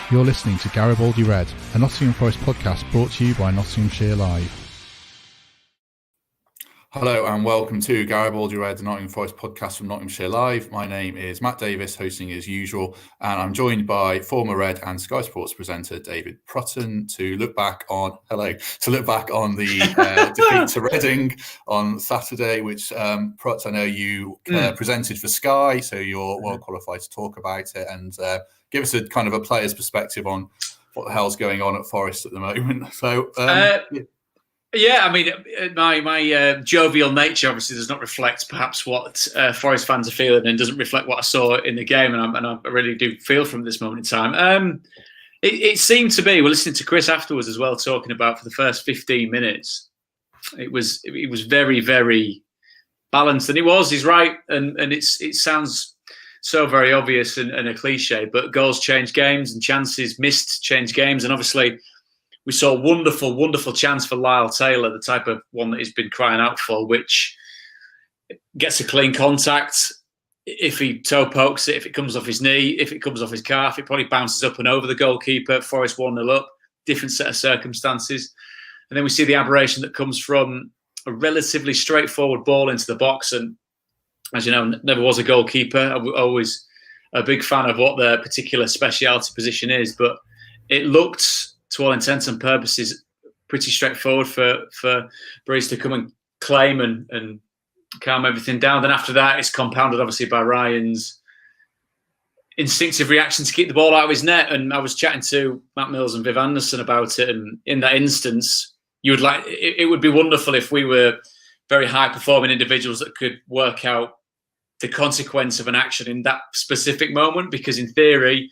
You're listening to Garibaldi Red, a Nottingham Forest podcast brought to you by Nottinghamshire Live. Hello and welcome to Garibaldi Red, the Nottingham Forest podcast from Nottinghamshire Live. My name is Matt Davis, hosting as usual, and I'm joined by former Red and Sky Sports presenter David Prutton to look back on the defeat to Reading on Saturday, which Prut, I know you presented for Sky, so you're well qualified to talk about it and give us a kind of a player's perspective on what the hell's going on at Forest at the moment. So. Yeah, I mean, my jovial nature obviously does not reflect perhaps what Forest fans are feeling, and doesn't reflect what I saw in the game, and I really do feel from this moment in time. It seemed to be, we're listening to Chris afterwards as well, talking about for the first 15 minutes, it was very, very balanced, and he's right, and it sounds so very obvious and a cliche, but goals change games and chances missed change games, and obviously we saw a wonderful, wonderful chance for Lyle Taylor, the type of one that he's been crying out for, which gets a clean contact. If he toe pokes it, if it comes off his knee, if it comes off his calf, it probably bounces up and over the goalkeeper. Forest 1-0 up, different set of circumstances. And then we see the aberration that comes from a relatively straightforward ball into the box. And as you know, never was a goalkeeper. I'm always a big fan of what their particular speciality position is. But it looked, to all intents and purposes, pretty straightforward for Breeze to come and claim and calm everything down. Then after that, it's compounded obviously by Ryan's instinctive reaction to keep the ball out of his net. And I was chatting to Matt Mills and Viv Anderson about it. And in that instance, it would be wonderful if we were very high performing individuals that could work out the consequence of an action in that specific moment, because in theory,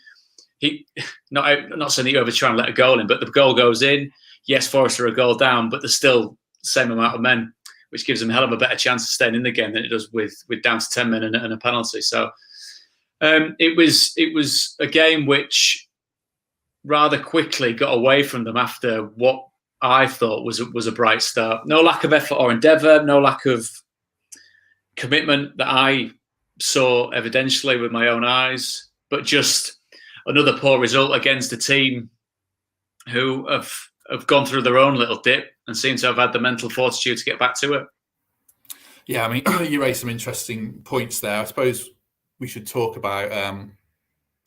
not saying that you ever try and let a goal in, but the goal goes in. Yes, Forest are a goal down, but there's still the same amount of men, which gives them a hell of a better chance of staying in the game than it does with down to 10 men and a penalty. So it was a game which rather quickly got away from them after what I thought was a bright start. No lack of effort or endeavour, no lack of commitment that I saw evidentially with my own eyes, but just another poor result against a team who have gone through their own little dip and seem to have had the mental fortitude to get back to it. Yeah, I mean, you raised some interesting points there. I suppose we should talk about,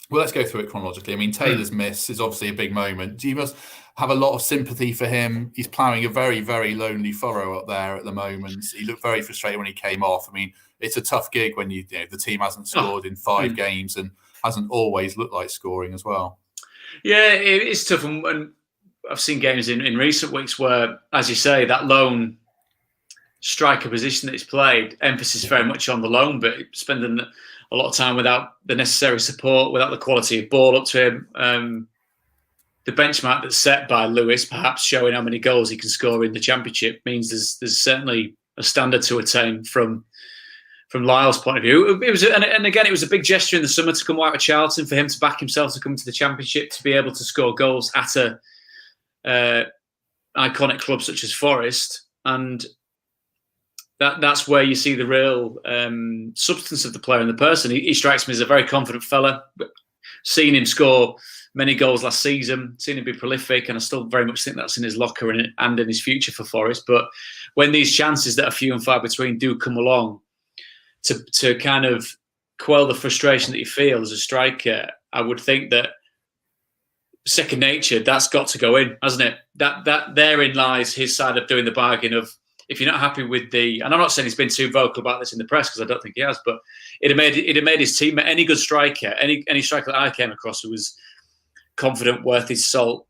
well, let's go through it chronologically. I mean, Taylor's miss is obviously a big moment. You must have a lot of sympathy for him. He's ploughing a very, very lonely furrow up there at the moment. He looked very frustrated when he came off. I mean, it's a tough gig when the team hasn't scored in 5 games and hasn't always looked like scoring as well. Yeah, it's tough. And I've seen games in recent weeks where, as you say, that lone striker position that he's played, emphasis very much on the lone, but spending a lot of time without the necessary support, without the quality of ball up to him. The benchmark that's set by Lewis, perhaps showing how many goals he can score in the Championship, means there's certainly a standard to attain from Lyle's point of view. It was, and again, it was a big gesture in the summer to come out of Charlton, for him to back himself to come to the Championship, to be able to score goals at a iconic club such as Forest, and that's where you see the real substance of the player and the person. He strikes me as a very confident fella. Seen him score many goals last season, seen him be prolific, and I still very much think that's in his locker and in his future for Forest. But when these chances that are few and far between do come along, to kind of quell the frustration that you feel as a striker, I would think that second nature, that's got to go in, hasn't it? That therein lies his side of doing the bargain of, if you're not happy with and I'm not saying he's been too vocal about this in the press, because I don't think he has, but it had made his team, any good striker, any striker that I came across who was confident, worth his salt,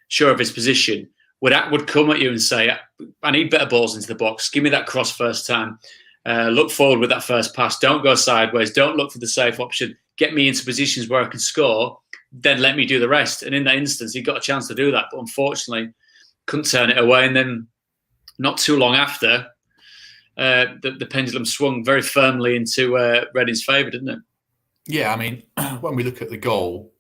sure of his position, would come at you and say, I need better balls into the box. Give me that cross first time. Look forward with that first pass. Don't go sideways. Don't look for the safe option. Get me into positions where I can score. Then let me do the rest. And in that instance, he got a chance to do that, but unfortunately couldn't turn it away. And then not too long after, the pendulum swung very firmly into Reading's favour, didn't it? Yeah, I mean, when we look at the goal,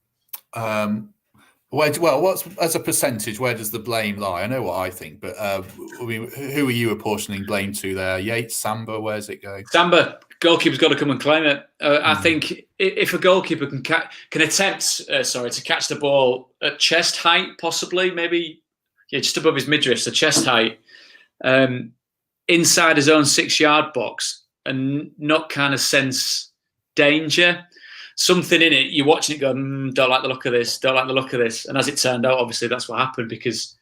What's as a percentage? Where does the blame lie? I know what I think, but I mean, who are you apportioning blame to there? Yates, Samba, where's it go? Samba, goalkeeper's got to come and claim it. I think if a goalkeeper can attempt, to catch the ball at chest height, possibly, maybe, just above his midriff, so chest height, inside his own 6-yard box, and not kind of sense danger. Something in it, you're watching it go, don't like the look of this, don't like the look of this. And as it turned out, obviously, that's what happened, because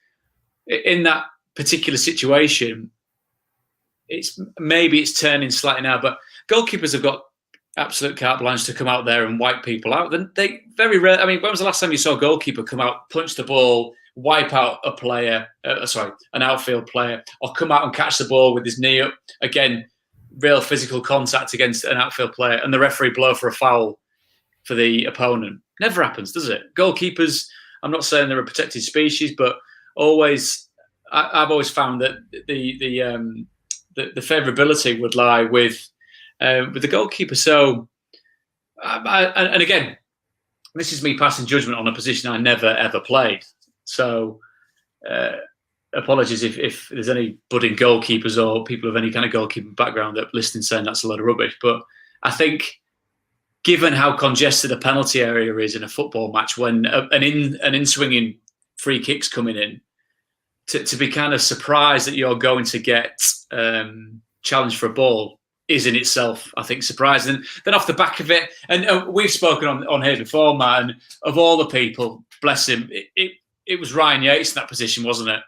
in that particular situation, it's turning slightly now, but goalkeepers have got absolute carte blanche to come out there and wipe people out. Then they very rare. I mean, when was the last time you saw a goalkeeper come out, punch the ball, wipe out a player, an outfield player, or come out and catch the ball with his knee up? Again, real physical contact against an outfield player, and the referee blow for a foul for the opponent. Never happens, does it? Goalkeepers, I'm not saying they're a protected species, but I've always found that the favourability would lie with the goalkeeper. So, and again, this is me passing judgment on a position I never ever played. So, apologies if there's any budding goalkeepers or people of any kind of goalkeeping background that are listening saying that's a load of rubbish. But I think, given how congested a penalty area is in a football match, when an in-swinging free kick's coming in, to be kind of surprised that you're going to get challenged for a ball is in itself, I think, surprising. Then off the back of it, and we've spoken on here before, Matt, and of all the people, bless him, it was Ryan Yates in that position, wasn't it?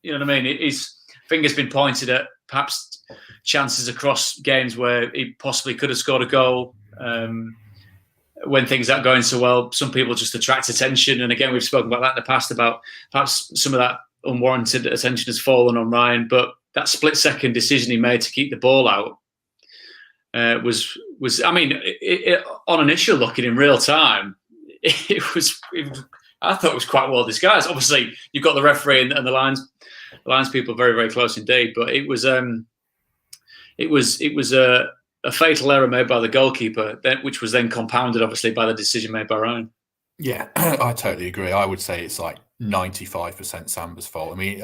You know what I mean? His finger's been pointed at perhaps chances across games where he possibly could have scored a goal. When things aren't going so well, some people just attract attention. And again, we've spoken about that in the past, about perhaps some of that unwarranted attention has fallen on Ryan. But that split-second decision he made to keep the ball out was I mean, on initial looking in real time, I thought it was quite well disguised. Obviously, you've got the referee and the lines people very, very close indeed. But it was a fatal error made by the goalkeeper, which was then compounded, obviously, by the decision made by Ryan. Yeah, I totally agree. I would say it's like 95% Samba's fault. I mean,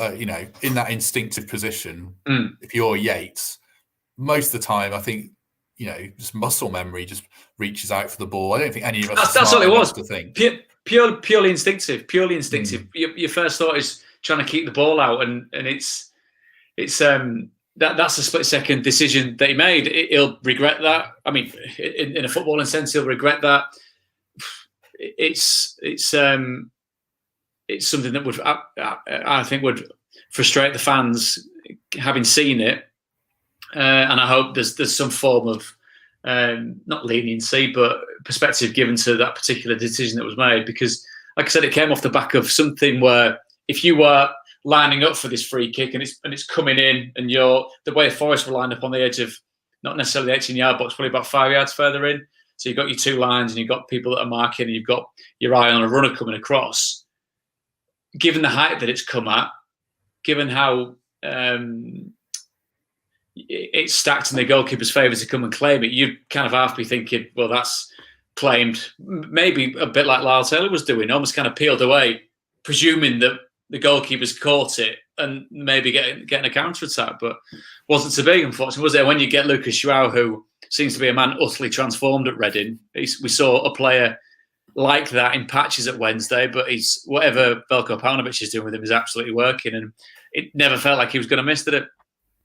in that instinctive position, if you're Yates, most of the time, I think, just muscle memory just reaches out for the ball. I don't think any of us. That's all it was. To think. Purely instinctive. Purely instinctive. Your first thought is trying to keep the ball out, and it's that's a split-second decision that he made. He'll regret that. I mean, in a footballing sense, he'll regret that. It's something that would, I think, would frustrate the fans having seen it. And I hope there's some form of not leniency, but perspective given to that particular decision that was made. Because, like I said, it came off the back of something where if you were lining up for this free kick and it's coming in, and the way Forest were lined up on the edge of not necessarily the 18-yard box, probably about 5 yards further in. So you've got your two lines and you've got people that are marking and you've got your eye on a runner coming across. Given the height that it's come at, given how it's stacked in the goalkeeper's favour to come and claim it, you'd kind of half be thinking, well, that's claimed, maybe a bit like Lyle Taylor was doing, almost kind of peeled away, presuming that the goalkeeper's caught it and maybe getting a counter-attack, but wasn't to be, unfortunately, was it? When you get Lucas João, who seems to be a man utterly transformed at Reading, we saw a player like that in patches at Wednesday, but whatever Veljko Paunovic is doing with him is absolutely working, and it never felt like he was going to miss, did it?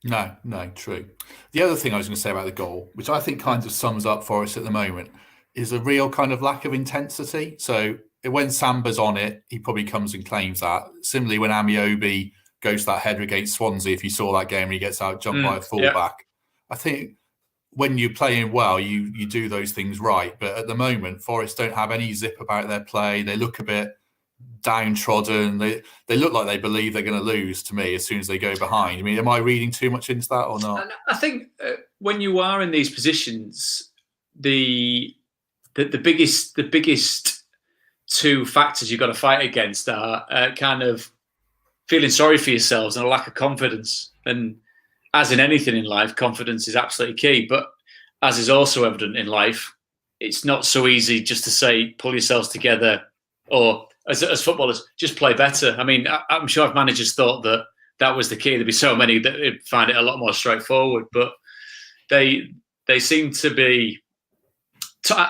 No, true. The other thing I was going to say about the goal, which I think kind of sums up for us at the moment, is a real kind of lack of intensity. So when Samba's on it, he probably comes and claims that. Similarly, when Amiobi goes to that header against Swansea, if you saw that game, he gets out jumped by a fullback. Yeah. I think when you're playing well, you do those things right. But at the moment, Forest don't have any zip about their play. They look a bit downtrodden. They look like they believe they're going to lose, to me, as soon as they go behind. I mean, am I reading too much into that or not? I think when you are in these positions, the biggest two factors you've got to fight against are kind of feeling sorry for yourselves and a lack of confidence. And as in anything in life, confidence is absolutely key. But as is also evident in life, it's not so easy just to say, pull yourselves together, or as footballers, just play better. I mean, I'm sure if managers thought that was the key, there'd be so many that would find it a lot more straightforward. But they seem to be,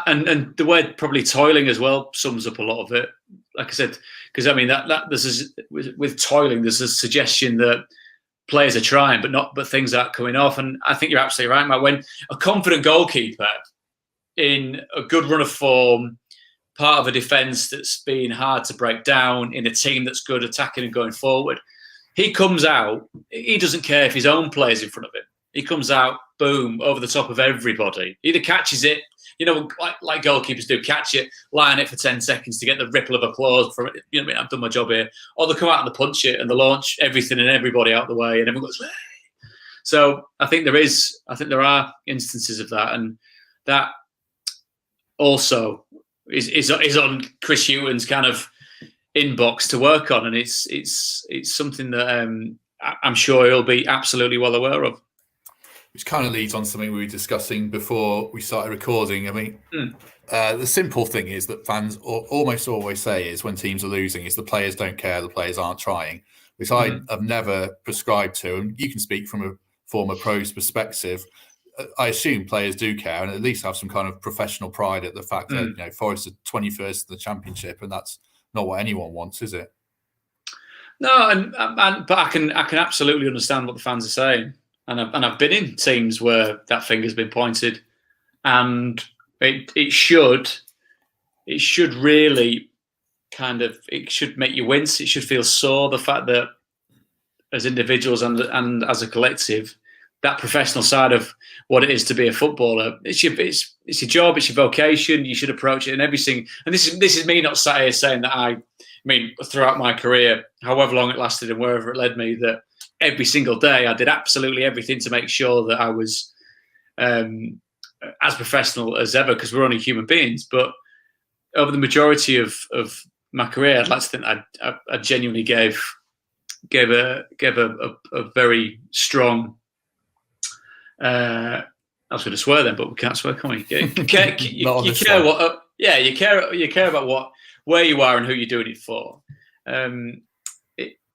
and the word probably toiling as well sums up a lot of it. Like I said, because I mean that with toiling, there's a suggestion that players are trying, but things aren't coming off. And I think you're absolutely right, Matt. When a confident goalkeeper in a good run of form, part of a defence that's been hard to break down, in a team that's good attacking and going forward, he comes out, he doesn't care if his own player's in front of him. He comes out, boom, over the top of everybody. Either catches it, like goalkeepers do, catch it, lie on it for 10 seconds to get the ripple of applause from it. You know what I mean? I've done my job here. Or they come out and they punch it and they launch everything and everybody out the way and everyone goes, hey. So I think there are instances of that, and that also is on Chris Hughton's kind of inbox to work on, and it's something that I'm sure he'll be absolutely well aware of. Which kind of leads on something we were discussing before we started recording. I mean, the simple thing is that fans almost always say is when teams are losing is the players don't care, the players aren't trying, which I have never prescribed to. And you can speak from a former pro's perspective. I assume players do care and at least have some kind of professional pride at the fact that Forest are 21st in the Championship, and that's not what anyone wants, is it? No, but I can absolutely understand what the fans are saying. And I've been in teams where that finger's been pointed, and it should really it should make you wince. It should feel sore, the fact that as individuals and as a collective, that professional side of what it is to be a footballer, it's your job, it's your vocation. You should approach it in everything. And this is me not sat here saying that I mean throughout my career, however long it lasted and wherever it led me, that every single day I did absolutely everything to make sure that I was as professional as ever, because we're only human beings. But over the majority of my career, I'd like to think I genuinely gave a very strong. I was going to swear then, but we can't swear, can we? You care about where you are and who you're doing it for.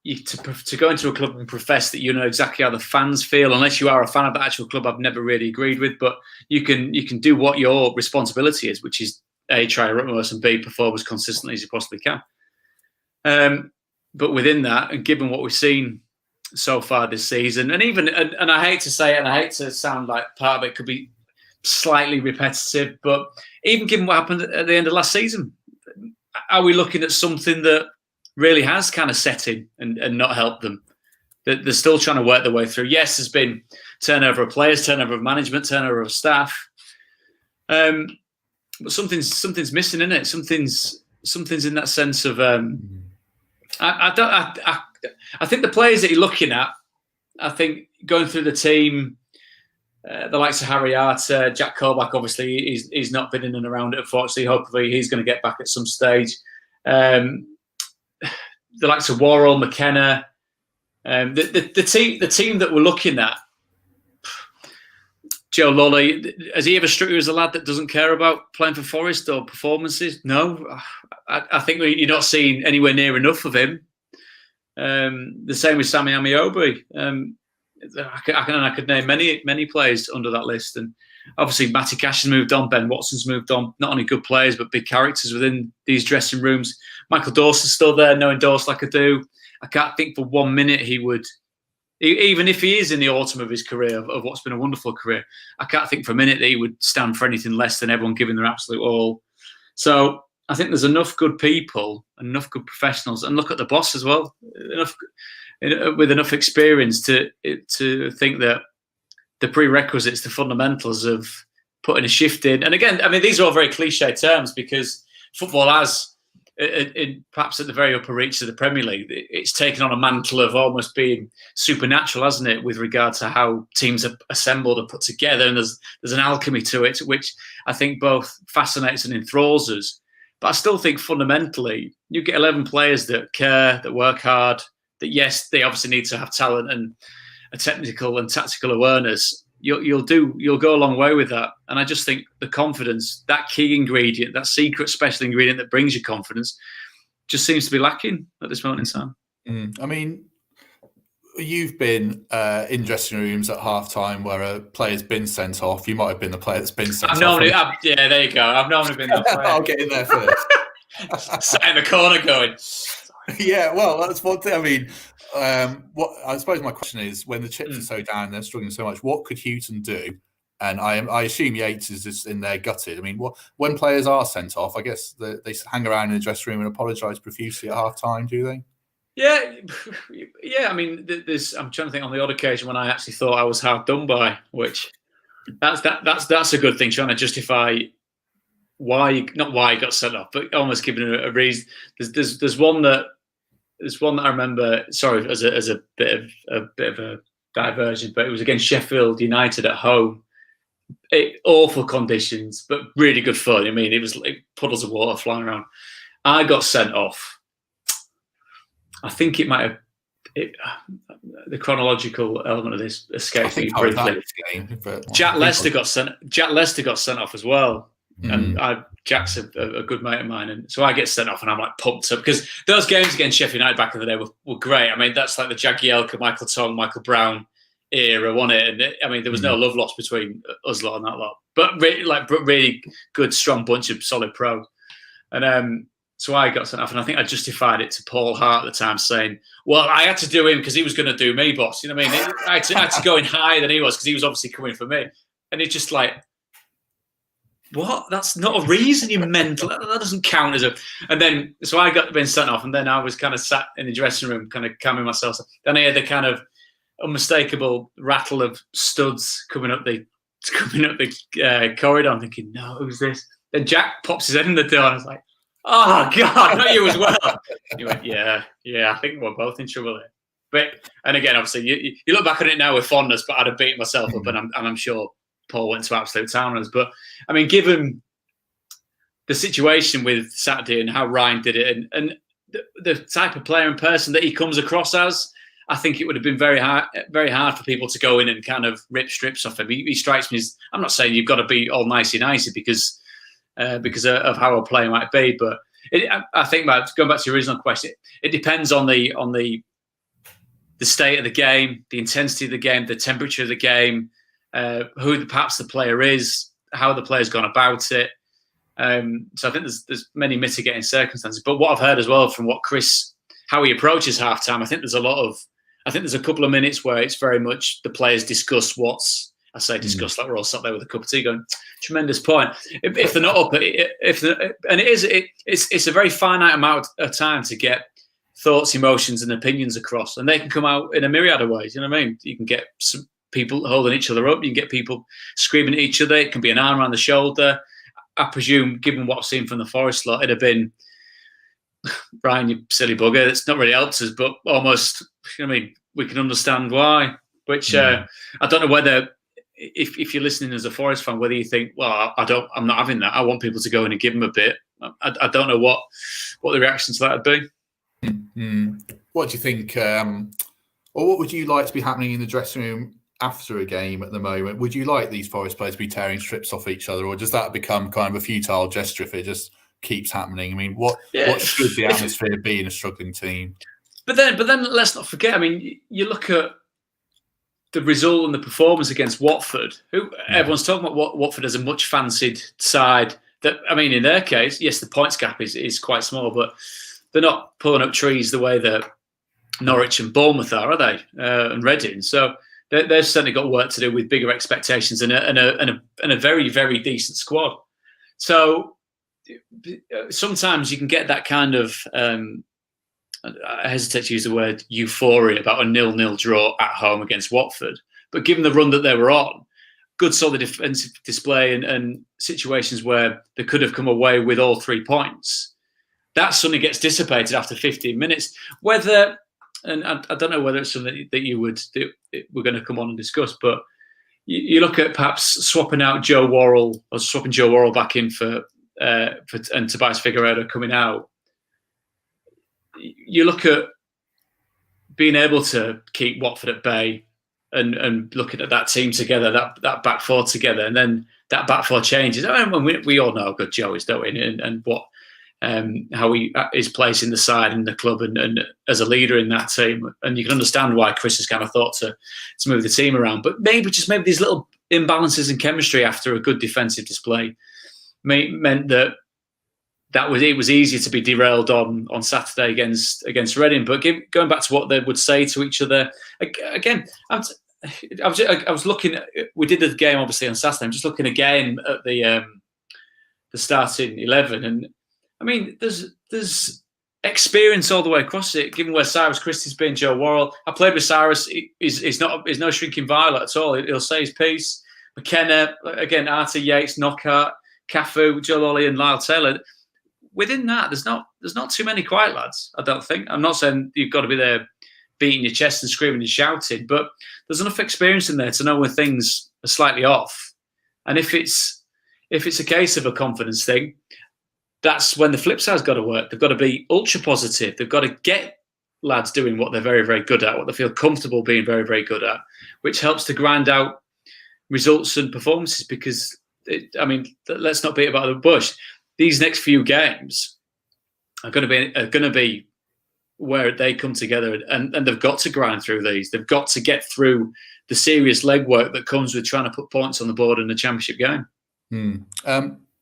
To go into a club and profess that you know exactly how the fans feel, unless you are a fan of the actual club, I've never really agreed with. But you can do what your responsibility is, which is A, try your utmost, and B, perform as consistently as you possibly can. But within that, and given what we've seen so far this season, and I hate to say it, and I hate to sound like part of it could be slightly repetitive, but even given what happened at the end of last season, are we looking at something that really has kind of set in and not helped them? That they're still trying to work their way through. Yes, there's been turnover of players, turnover of management, turnover of staff, but something's missing in it. Something's in that sense of. I think the players that you're looking at, I think going through the team, the likes of Harry Arter, Jack Colback, obviously he's not been in and around it. Unfortunately, hopefully he's going to get back at some stage. The likes of Worrell, McKenna, the team that we're looking at. Joe Lolly, has he ever struck you as a lad that doesn't care about playing for Forest or performances? No, I think you're not seeing anywhere near enough of him. The same with Sammy Amiobi. I could name many players under that list, and obviously Matty Cash has moved on, Ben Watson's moved on. Not only good players but big characters within these dressing rooms. Michael Dawson's still there, knowing Dawson like I do. I can't think for 1 minute he would, even if he is in the autumn of his career, of what's been a wonderful career, I can't think for a minute that he would stand for anything less than everyone giving their absolute all. So I think there's enough good people, enough good professionals, and look at the boss as well, with enough experience to think that the prerequisites, the fundamentals of putting a shift in. And again, I mean, these are all very cliche terms because football has, perhaps at the very upper reaches of the Premier League, it's taken on a mantle of almost being supernatural, hasn't it, with regard to how teams are assembled and put together. And there's an alchemy to it, which I think both fascinates and enthralls us. But I still think fundamentally, you get 11 players that care, that work hard, that yes, they obviously need to have talent and a technical and tactical awareness. You'll go a long way with that. And I just think the confidence, that key ingredient, that secret special ingredient that brings you confidence, just seems to be lacking at this moment in time. I mean, you've been in dressing rooms at half-time where a player's been sent off. You might have been the player that's been sent off. Yeah, there you go. I've normally been that player. I'll get in there first. Sat in the corner going... Yeah, well, that's one thing. I mean, what I suppose my question is, when the chips are so down and they're struggling so much, what could Houghton do? And I assume Yates is just in there gutted. I mean, when players are sent off, I guess they hang around in the dressing room and apologise profusely at half-time, do they? Yeah. I mean, I'm trying to think on the odd occasion when I actually thought I was hard done by, which that's a good thing, trying to justify not why he got sent off, but almost giving a reason. There's one that I remember. Sorry, as a bit of a diversion, but it was against Sheffield United at home. Awful conditions, but really good fun. I mean, it was like puddles of water flying around. I got sent off. I think it might have the chronological element of this escapes me briefly. Jack Lester got sent off as well, and Jack's a good mate of mine, and so I get sent off, and I'm like pumped up because those games against Sheffield United back in the day were great. I mean, that's like the Jagielka, Michael Tong, Michael Brown era, wasn't it? And I mean, there was no love lost between us lot and that lot, but really good, strong bunch of solid pros. And so I got sent off, and I think I justified it to Paul Hart at the time, saying, "Well, I had to do him because he was going to do me, boss." You know what I mean? I had to go in higher than he was because he was obviously coming for me, and it's just like, what? That's not a reason, you mental. That doesn't count as a. And then so I got been sent off, and then I was kind of sat in the dressing room, kind of calming myself. Then I heard the kind of unmistakable rattle of studs coming up the corridor. I'm thinking, no, who's this? Then Jack pops his head in the door, and I was like, oh God, not you as well. He went, yeah, I think we're both in trouble here. But and again, obviously, you look back on it now with fondness, but I'd have beaten myself up, and I'm sure Paul went to absolute town on us. But I mean, given the situation with Saturday and how Ryan did it, and the type of player and person that he comes across as, I think it would have been very hard for people to go in and kind of rip strips off him. He strikes me as, I'm not saying you've got to be all nicey because of how a player might be, but I think going back to your original question, it depends on the state of the game, the intensity of the game, the temperature of the game, who perhaps the player is, how the player's gone about it. So I think there's many mitigating circumstances. But what I've heard as well from how he approaches halftime, I think there's a couple of minutes where it's very much the players discuss discuss like we're all sat there with a cup of tea going, tremendous point. If they're not up, it's a very finite amount of time to get thoughts, emotions, and opinions across, and they can come out in a myriad of ways. You know what I mean? You can get some people holding each other up. You can get people screaming at each other. It can be an arm around the shoulder. I presume, given what I've seen from the Forest lot, it'd have been, Brian, you silly bugger. It's not really helped us, but almost, you know what I mean? We can understand why. Which I don't know whether, if you're listening as a Forest fan, whether you think, well, I'm not having that. I want people to go in and give them a bit. I don't know what the reaction to that would be. What do you think, or what would you like to be happening in the dressing room after a game at the moment? Would you like these Forest players to be tearing strips off each other, or does that become kind of a futile gesture if it just keeps happening? I mean, what should the atmosphere be in a struggling team? But then let's not forget, I mean, you look at the result and the performance against Watford, who everyone's talking about Watford as a much fancied side. That, I mean, in their case, yes, the points gap is quite small, but they're not pulling up trees the way that Norwich and Bournemouth are they? And Reading. So they've certainly got work to do with bigger expectations and a very, very decent squad. So sometimes you can get that kind of, I hesitate to use the word euphoria about a 0-0 draw at home against Watford. But given the run that they were on, good solid defensive display and situations where they could have come away with all 3 points, that suddenly gets dissipated after 15 minutes. Whether, and I don't know whether it's something that we're going to come on and discuss, but you look at perhaps swapping Joe Worrell back in for and Tobias Figueiredo coming out. You look at being able to keep Watford at bay and looking at that team together, that back four together, and then that back four changes. I mean, we all know how good Joe is, don't we? And what how his place in the side and the club and as a leader in that team. And you can understand why Chris has kind of thought to move the team around. But maybe these little imbalances in chemistry after a good defensive display meant that it was easier to be derailed on Saturday against Reading. But going back to what they would say to each other, again, I was looking. We did the game obviously on Saturday. I'm just looking again at the starting 11, and I mean, there's experience all the way across it. Given where Cyrus Christie's been, Joe Worrell. I played with Cyrus. He's no shrinking violet at all. He'll say his piece. McKenna again, Artie Yates, Knockhart, Cafu, Joe Lolly, and Lyle Taylor. Within that, there's not too many quiet lads. I don't think. I'm not saying you've got to be there beating your chest and screaming and shouting, but there's enough experience in there to know when things are slightly off. And if it's a case of a confidence thing, that's when the flip side's got to work. They've got to be ultra positive. They've got to get lads doing what they're very, very good at, what they feel comfortable being very, very good at, which helps to grind out results and performances. Because, let's not beat about the bush. These next few games are going to be where they come together, and they've got to grind through these. They've got to get through the serious legwork that comes with trying to put points on the board in the championship game.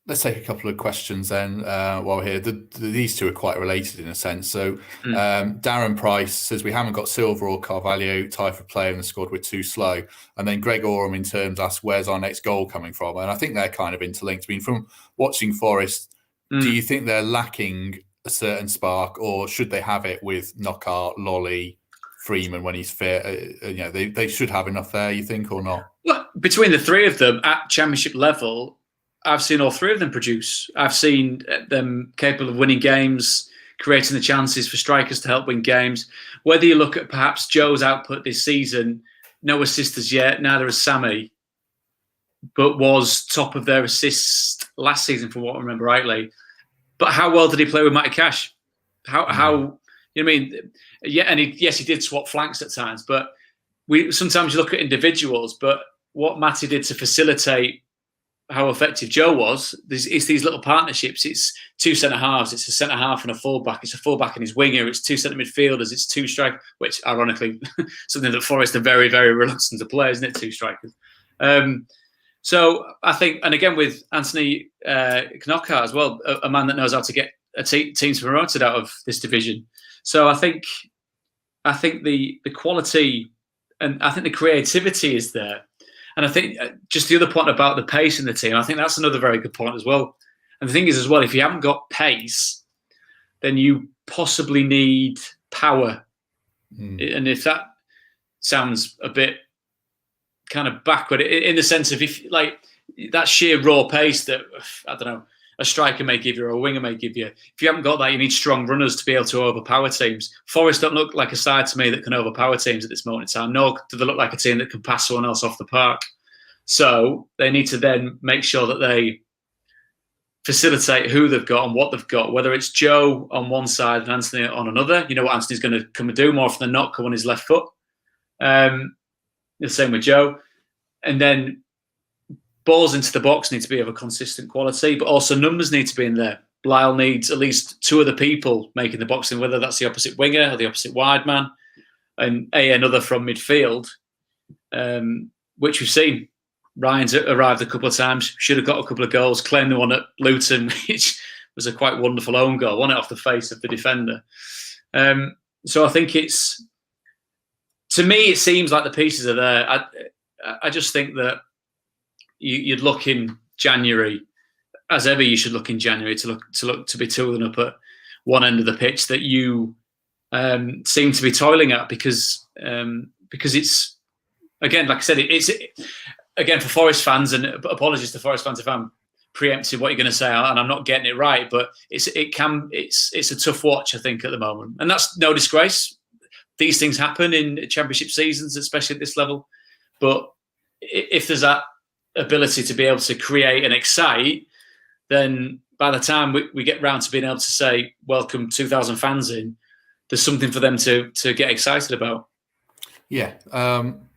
Let's take a couple of questions then while we're here. These two are quite related in a sense. So Darren Price says, we haven't got Silva or Carvalho tied for player in the squad, we're too slow. And then Greg Oram in terms asks, where's our next goal coming from? And I think they're kind of interlinked. I mean, from watching Forest, do you think they're lacking a certain spark, or should they have it with Knockhart, Lolly, Freeman when he's fit? They should have enough there, you think, or not? Well, between the three of them at championship level, I've seen all three of them produce. I've seen them capable of winning games, creating the chances for strikers to help win games. Whether you look at perhaps Joe's output this season, no assists as yet, neither has Sammy, but was top of their assists last season, from what I remember rightly. But how well did he play with Matty Cash? How you know what I mean? Yeah, and he did swap flanks at times, but sometimes you look at individuals, but what Matty did to facilitate how effective Joe was, it's these little partnerships. It's two centre-halves, it's a centre-half and a full-back, it's a full-back and his winger, it's two centre midfielders, it's two strikers, which ironically, something that Forest are very, very reluctant to play, isn't it, two strikers? So I think, and again with Anthony Knockhart as well, a man that knows how to get teams promoted out of this division. So I think the quality and I think the creativity is there. And I think just the other point about the pace in the team, I think that's another very good point as well. And the thing is as well, if you haven't got pace, then you possibly need power. And if that sounds a bit kind of backward in the sense of if like that sheer raw pace that, I don't know, a striker may give you or a winger may give you. If you haven't got that, you need strong runners to be able to overpower teams. Forest don't look like a side to me that can overpower teams at this moment in time, nor do they look like a team that can pass someone else off the park. So they need to then make sure that they facilitate who they've got and what they've got, whether it's Joe on one side and Anthony on another. You know what Anthony's going to come and do more often than not, come on his left foot. The same with Joe. And then balls into the box need to be of a consistent quality, but also numbers need to be in there. Lyle needs at least two other people making the box in, whether that's the opposite winger or the opposite wide man, and another from midfield, which we've seen. Ryan's arrived a couple of times, should have got a couple of goals, claimed the one at Luton, which was a quite wonderful own goal, won it off the face of the defender. So I think to me, it seems like the pieces are there. I just think that you'd look in January, as ever. You should look in January to be tooling up at one end of the pitch that you seem to be toiling at because it's, again, like I said, it's again for Forest fans, and apologies to Forest fans if I'm preempting what you're going to say and I'm not getting it right, but it's a tough watch, I think, at the moment, and that's no disgrace. These things happen in championship seasons, especially at this level. But if there's that ability to be able to create and excite, then by the time we get round to being able to say, welcome 2,000 fans in, there's something for them to get excited about. Yeah.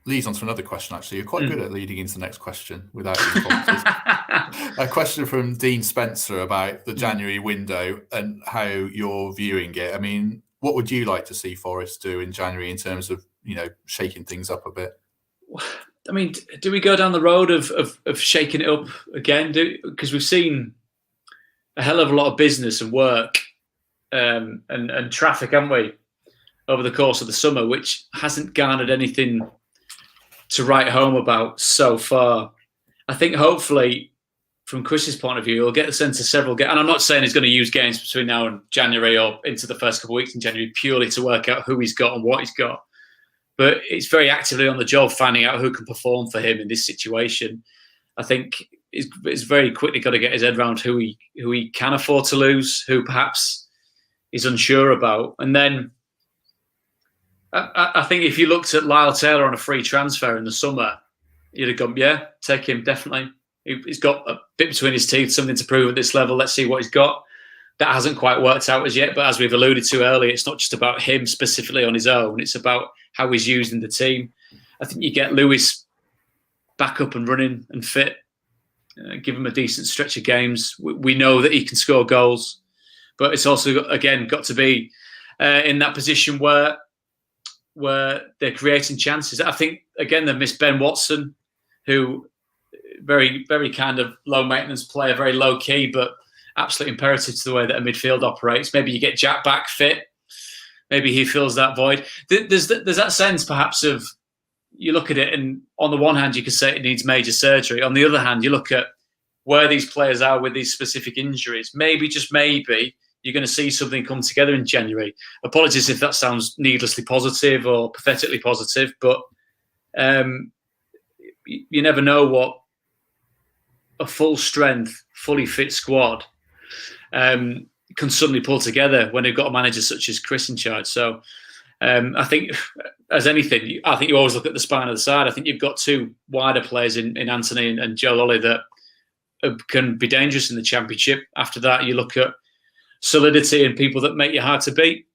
Leads on to another question, actually. You're quite good at leading into the next question without being prompted. A question from Dean Spencer about the January window and how you're viewing it. I mean, what would you like to see Forest do in January in terms of, shaking things up a bit? I mean, do we go down the road of shaking it up again? Because we've seen a hell of a lot of business and work and traffic, haven't we, over the course of the summer, which hasn't garnered anything to write home about so far. I think hopefully, from Chris's point of view, he'll get the sense of several games. And I'm not saying he's going to use games between now and January or into the first couple of weeks in January purely to work out who he's got and what he's got. But it's very actively on the job finding out who can perform for him in this situation. I think it's very quickly got to get his head around who he can afford to lose, who perhaps is unsure about. And then I think if you looked at Lyle Taylor on a free transfer in the summer, you'd have gone, yeah, take him, definitely. He's got a bit between his teeth, something to prove at this level. Let's see what he's got. That hasn't quite worked out as yet, but as we've alluded to earlier, it's not just about him specifically on his own. It's about how he's used in the team. I think you get Lewis back up and running and fit, give him a decent stretch of games. We know that he can score goals, but it's also, again, got to be in that position where they're creating chances. I think, again, they've missed Ben Watson, who very, very kind of low maintenance player, very low key, but absolutely imperative to the way that a midfield operates. Maybe you get Jack back fit. Maybe he fills that void. There's that sense perhaps of, you look at it and on the one hand you could say it needs major surgery. On the other hand, you look at where these players are with these specific injuries. Maybe, just maybe, you're going to see something come together in January. Apologies if that sounds needlessly positive or pathetically positive, but you never know what a full strength, fully fit squad can suddenly pull together when they've got a manager such as Chris in charge. So I think, as anything, I think you always look at the spine of the side. I think you've got two wider players in Anthony and Joe Lolly that can be dangerous in the Championship. After that, you look at solidity and people that make you hard to beat.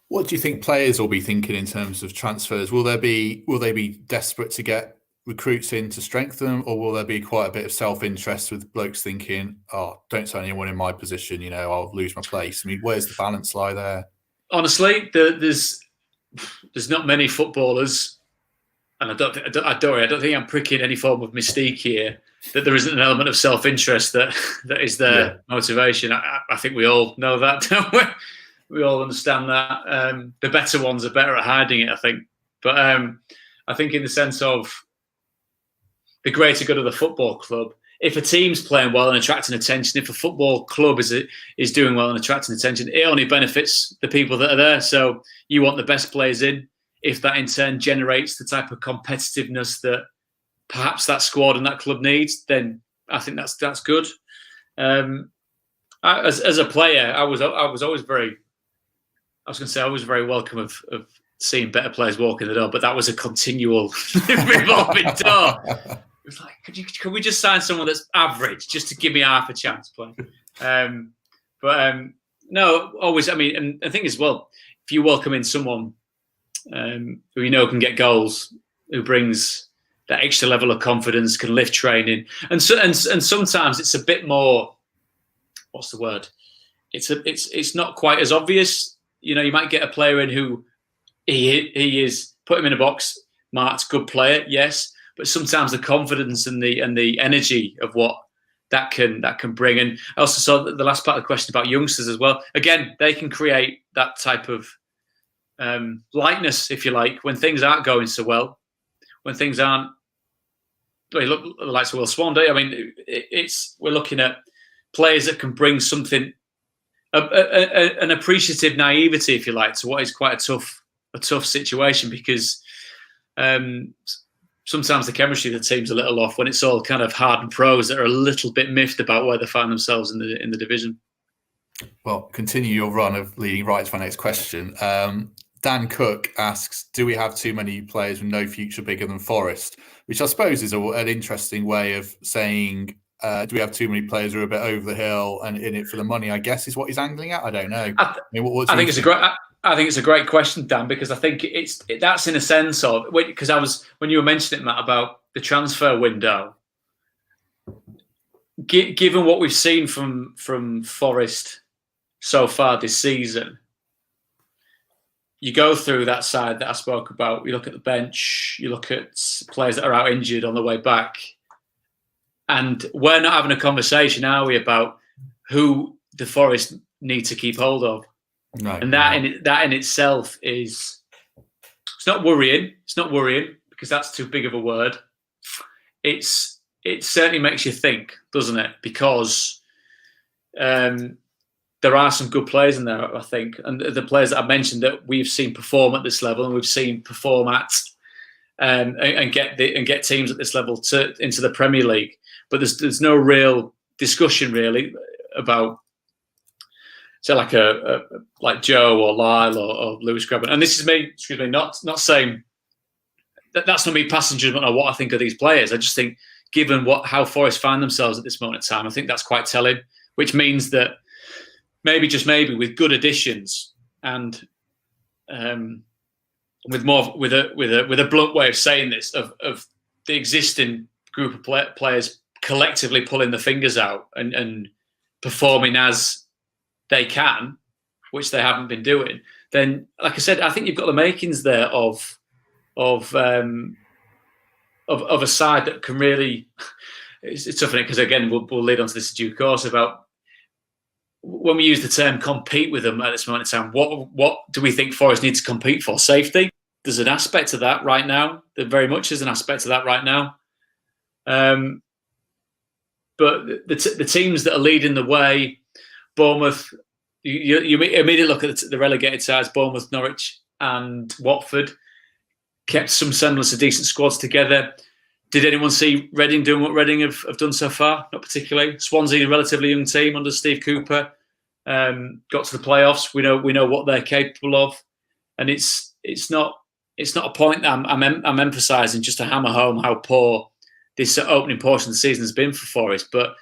What do you think players will be thinking in terms of transfers? Will they be desperate to get recruits in to strengthen them, or will there be quite a bit of self-interest with blokes thinking, "Oh, don't sign anyone in my position, I'll lose my place"? I mean, where's the balance lie there? Honestly, there's not many footballers, and I don't think I'm pricking any form of mystique here, that there isn't an element of self-interest that is their motivation. I think we all know that, don't we? We all understand that. The better ones are better at hiding it, I think. But I think in the sense of the greater good of the football club, if a team's playing well and attracting attention, if a football club is doing well and attracting attention, it only benefits the people that are there. So you want the best players in. If that in turn generates the type of competitiveness that perhaps that squad and that club needs, then I think that's good. As a player, I was always very welcome of seeing better players walk in the door, but that was a continual revolving door. It was like, can we just sign someone that's average just to give me half a chance playing? No, always. I mean, and I think as well, if you welcome in someone who you know can get goals, who brings that extra level of confidence, can lift training, and sometimes it's a bit more. What's the word? It's not quite as obvious. You might get a player in who he is, put him in a box, marked good player, yes. But sometimes the confidence and the energy of what that can bring. And I also saw the last part of the question about youngsters as well. Again, they can create that type of lightness, if you like, when things aren't going so well, when things aren't. Well, you look at the likes of Will Swan, don't you? I mean, we're looking at players that can bring something, an appreciative naivety, if you like, to what is quite a tough situation, because sometimes the chemistry of the team's a little off when it's all kind of hardened pros that are a little bit miffed about where they find themselves in the division. Well, continue your run of leading right to my next question. Dan Cook asks, do we have too many players with no future bigger than Forest? Which I suppose is an interesting way of saying, do we have too many players who are a bit over the hill and in it for the money, I guess is what he's angling at. I don't know. I think it's a great question, Dan, because I think that's in a sense of, because when you were mentioning it, Matt, about the transfer window, given what we've seen from Forest so far this season, you go through that side that I spoke about. You look at the bench. You look at players that are out injured on the way back, and we're not having a conversation, are we, about who the Forest need to keep hold of? No, and that in itself is, it's not worrying. It's not worrying because that's too big of a word. It certainly makes you think, doesn't it? Because there are some good players in there, I think, and the players that I mentioned that we've seen perform at this level and we've seen perform at and get teams at this level into the Premier League. But there's no real discussion really about, say, like Joe or Lyle or Lewis Grabban. And this is me, not saying that's not me passing judgment on what I think of these players. I just think, given how Forest find themselves at this moment in time, I think that's quite telling. Which means that maybe, just maybe, with good additions and with a blunt way of saying this, of the existing group of players collectively pulling the fingers out and performing as they can, which they haven't been doing, then, like I said, I think you've got the makings there of a side that can really. It's tough, because again, we'll lead on to this in due course about when we use the term compete with them at this moment in time. What do we think Forest need to compete for? Safety. There's an aspect to that right now. There very much is an aspect to that right now. But the teams that are leading the way, Bournemouth, you immediately look at the relegated sides, Bournemouth, Norwich and Watford, kept some semblance of decent squads together. Did anyone see Reading doing what Reading have done so far? Not particularly. Swansea, a relatively young team under Steve Cooper, got to the playoffs. We know what they're capable of, and it's not a point that I'm emphasising just to hammer home how poor this opening portion of the season has been for Forest. But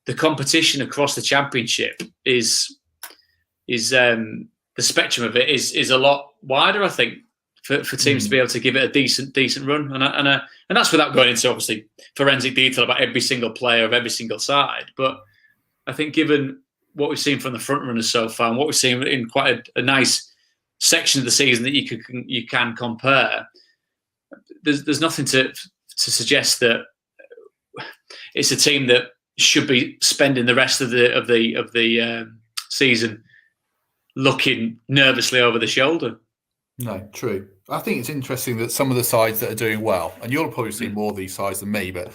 the competition across the Championship is the spectrum of it is a lot wider, I think, for teams to be able to give it a decent run, and that's without going into obviously forensic detail about every single player of every single side. But I think, given what we've seen from the front runners so far and what we've seen in quite a nice section of the season that you can compare, there's nothing to suggest that it's a team that should be spending the rest of the season looking nervously over the shoulder. No, true. I think it's interesting that some of the sides that are doing well, and you'll probably see more of these sides than me, but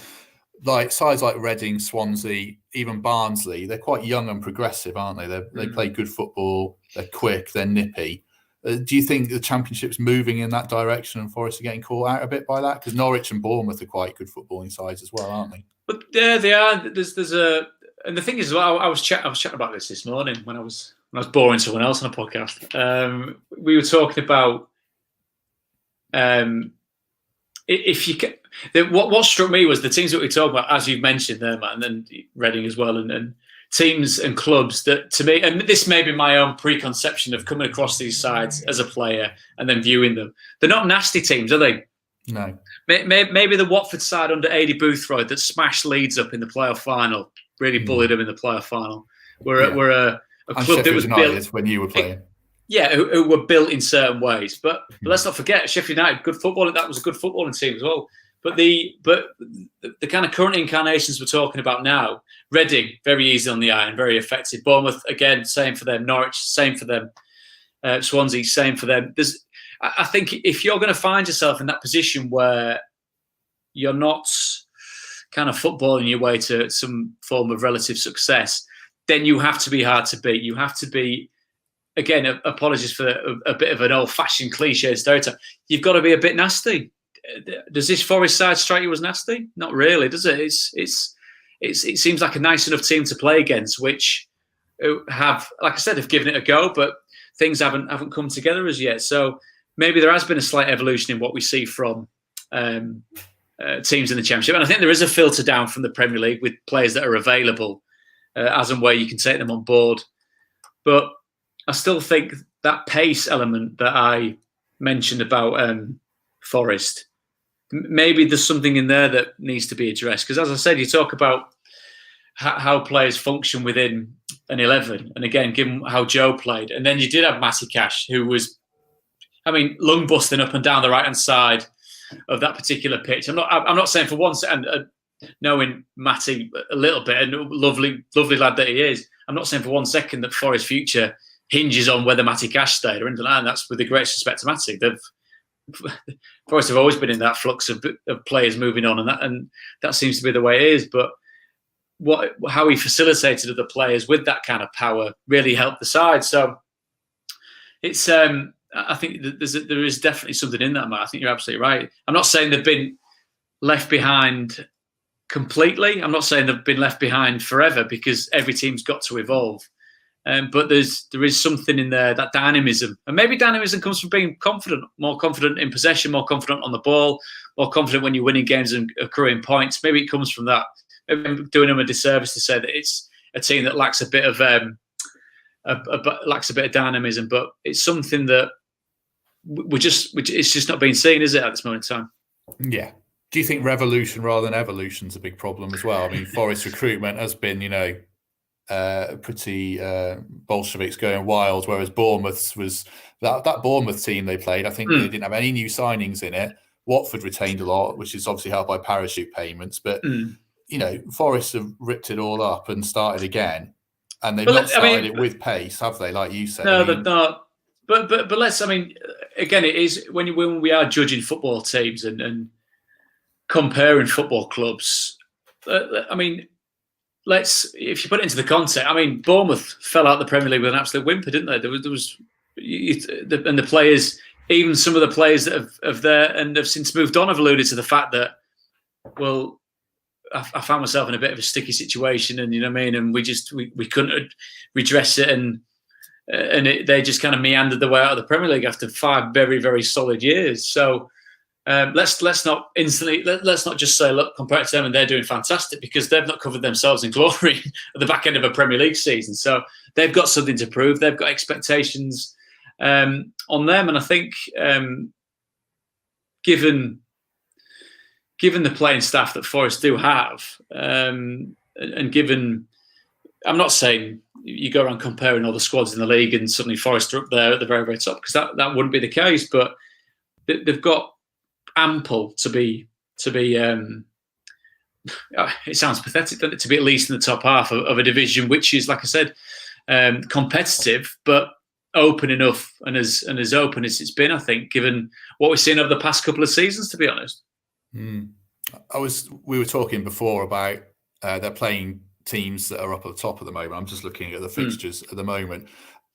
like sides like Reading, Swansea, even Barnsley, they're quite young and progressive, aren't they? They play good football, they're quick, they're nippy. Do you think the Championship's moving in that direction and Forest are getting caught out a bit by that? Because Norwich and Bournemouth are quite good footballing sides as well, aren't they? But yeah, they are. There's and the thing is, I was chatting about this morning when I was boring someone else on a podcast. We were talking about if you can. What struck me was the teams that we talked about, as you've mentioned there, Matt, and then Reading as well, and teams and clubs that, to me, and this may be my own preconception of coming across these sides as a player and then viewing them. They're not nasty teams, are they? No. Maybe the Watford side under Adi Boothroyd that smashed Leeds up in the playoff final, really bullied them in the playoff final. We're a club that was built when you were playing. Yeah, who were built in certain ways. But let's not forget, Sheffield United, good football. That was a good footballing team as well. But the kind of current incarnations we're talking about now, Reading, very easy on the eye and very effective. Bournemouth, again, same for them. Norwich, same for them. Swansea, same for them. I think if you're going to find yourself in that position where you're not kind of footballing your way to some form of relative success, then you have to be hard to beat. You have to be, again, apologies for a bit of an old-fashioned cliche stereotype, you've got to be a bit nasty. Does this Forest side strike you as nasty? Not really, does it? It seems like a nice enough team to play against, which have, like I said, have given it a go, but things haven't come together as yet. So maybe there has been a slight evolution in what we see from teams in the Championship. And I think there is a filter down from the Premier League with players that are available as and where you can take them on board. But I still think that pace element that I mentioned about Forest, maybe there's something in there that needs to be addressed. Because as I said, you talk about how players function within an 11. And again, given how Joe played, and then you did have Matty Cash, who was, lung busting up and down the right hand side of that particular pitch. I'm not saying for once, and knowing Matty a little bit, and lovely lad that he is, I'm not saying for 1 second that Forest's future hinges on whether Matty Cash stayed or anything like that. And that's with the greatest respect to Matty. Forest have always been in that flux of players moving on, and that seems to be the way it is. But how he facilitated other players with that kind of power really helped the side. So it's I think there is definitely something in that, Matt. I think you're absolutely right. I'm not saying they've been left behind completely. I'm not saying they've been left behind forever, because every team's got to evolve. But there is something in there, that dynamism. And maybe dynamism comes from being confident, more confident in possession, more confident on the ball, more confident when you're winning games and accruing points. Maybe it comes from that. Maybe I'm doing them a disservice to say that it's a team that lacks a bit of dynamism, but it's something that it's just not being seen, is it, at this moment in time? Yeah. Do you think revolution rather than evolution's a big problem as well? Forest recruitment has been, pretty Bolsheviks going wild, whereas Bournemouth's was that Bournemouth team they played. I think they didn't have any new signings in it. Watford retained a lot, which is obviously helped by parachute payments. But Forest have ripped it all up and started again, and they've not started it with pace, have they? Like you said, no, they've not. But let's. Again, it is when we are judging football teams and comparing football clubs. If you put it into the context, Bournemouth fell out of the Premier League with an absolute whimper, didn't they? And the players, even some of the players that have since moved on, have alluded to the fact that, well, I found myself in a bit of a sticky situation, and and we couldn't redress it, and they just kind of meandered their way out of the Premier League after 5 very, very solid years. So. Let's not just say, look, compared to them, and they're doing fantastic, because they've not covered themselves in glory at the back end of a Premier League season. So they've got something to prove. They've got expectations on them, and I think given the playing staff that Forest do have, and given, I'm not saying you go around comparing all the squads in the league and suddenly Forest are up there at the very, very top, because that wouldn't be the case, but they've got ample to be it sounds pathetic, doesn't it, to be at least in the top half of a division which is, like I said, competitive but open enough, and as open as it's been, I think, given what we've seen over the past couple of seasons, to be honest. We were talking before about they're playing teams that are up at the top at the moment. I'm just looking at the fixtures at the moment.